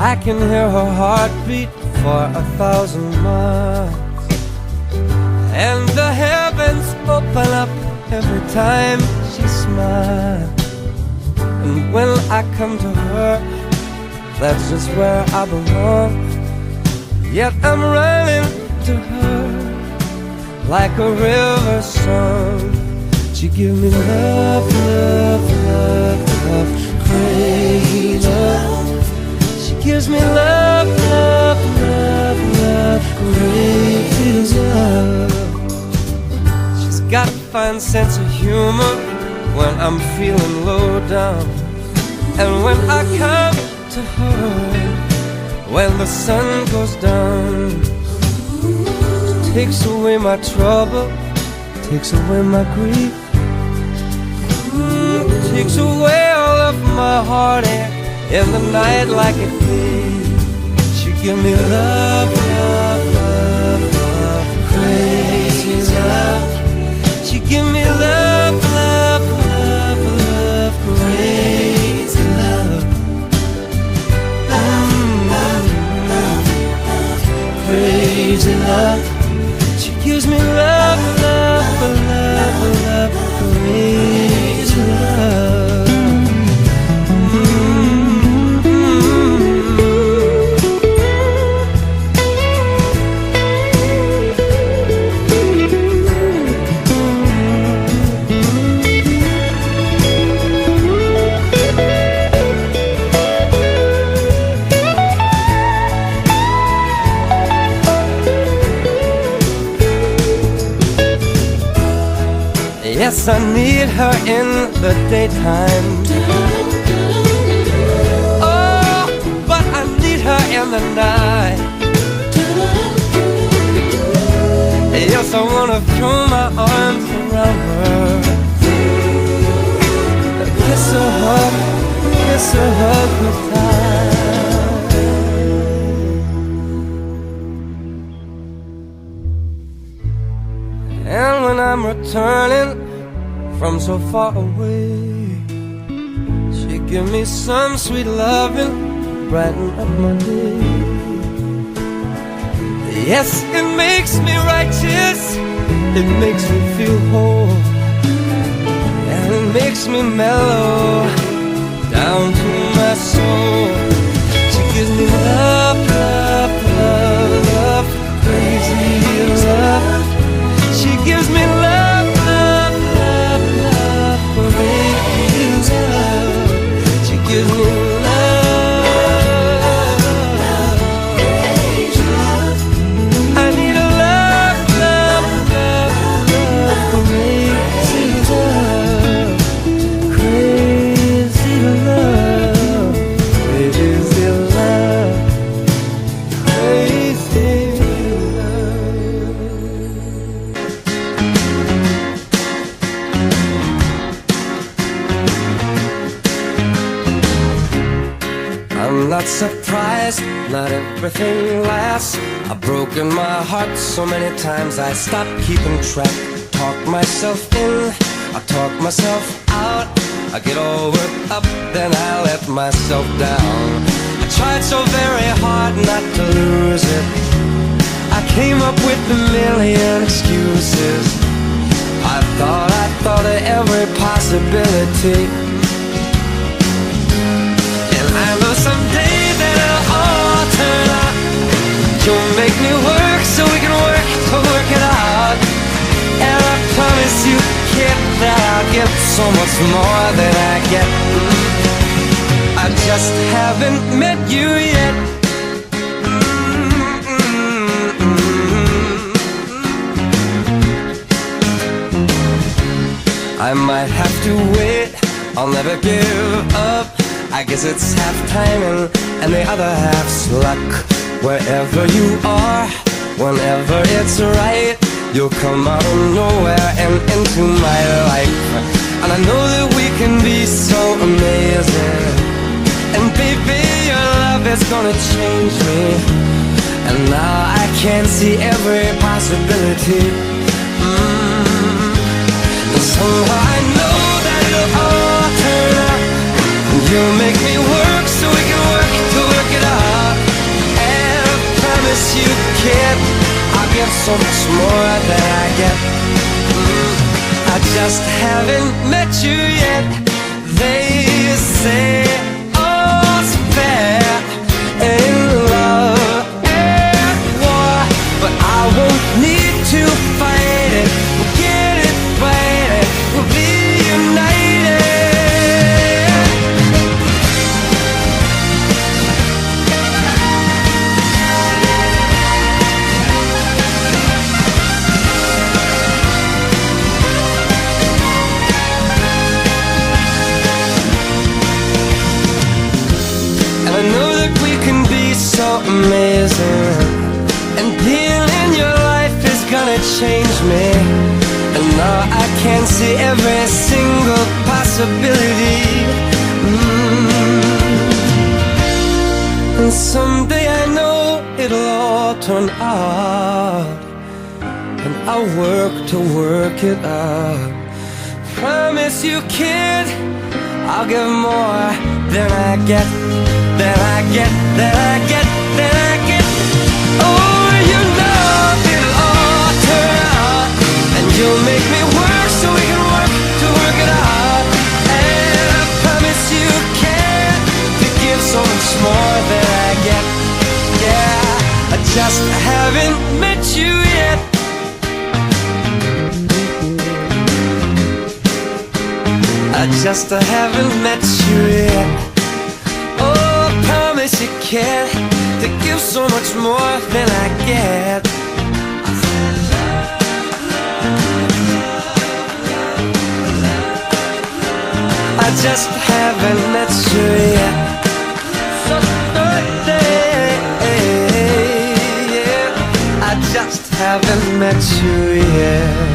I can hear her heartbeat for 1,000 miles, and the heavens open up every time she smiles. And when I come to her, that's just where I belong. Yet I'm running to her like a river song. She gives me love, love, love, love, crazy love. She gives me love, love, love, love, crazy love. She's got a fine sense of humor when I'm feeling low down. And when I come to her, when the sun goes down, she takes away my trouble, takes away my grief, takes away all of my heartache in the night like a thief. She give me love, love, love, love, crazy love. She give me love, love, love, love, crazy love. Crazy love. She gives me love, love, love, love, crazy love. Yes, I need her in the daytime. Oh, but I need her in the night. Yes, I wanna throw my arms around her, kiss her, hug her tight. And when I'm returning from so far away, she give me some sweet loving, brighten up my day. Yes, it makes me righteous, it makes me feel whole, and it makes me mellow down to my soul. She gives me love, love, love, love, crazy love. She gives me love, love, love, love, crazy love. She gives me love, crazy love. I need a love, love, love, love, crazy love, crazy love, crazy love, crazy love. I'm not surprised, not everything lasts. I've broken my heart so many times I stopped keeping track. Talk myself in, I talk myself out. I get all worked up, then I let myself down. I tried so very hard not to lose it. I came up with a million excuses. I thought of every possibility. I know someday that it'll all turn out. You'll make me work so we can work to work it out. And I promise you, kid, that I'll get so much more than I get. I just haven't met you yet. I might have to wait, I'll never give up. I guess it's half timing and the other half's luck. Wherever you are, whenever it's right, you'll come out of nowhere and into my life. And I know that we can be so amazing. And baby, your love is gonna change me. And now I can see every possibility. And somehow I know that it'll all turn out. You make me work so we can work to work it out. so much more than I get. I just haven't met you yet. They say all's fair in love and war, but I won't need to fight it. We'll get it right, we'll be united. I know that we can be so amazing, and being in your life is gonna change me. And now I can see every single possibility. And someday I know it'll all turn out, and I'll work to work it out. Promise you, kid, I'll give more than I get, than I get, than I get, than I get. Oh, you know it'll all turn out, and you'll make me work so we can work to work it out. And I promise you can, to give so much more than I get. Yeah, I just haven't met you yet. I just haven't met you yet. Oh, I promise you can, to give so much more than I get. I just haven't met you yet. So yeah, I just haven't met you yet.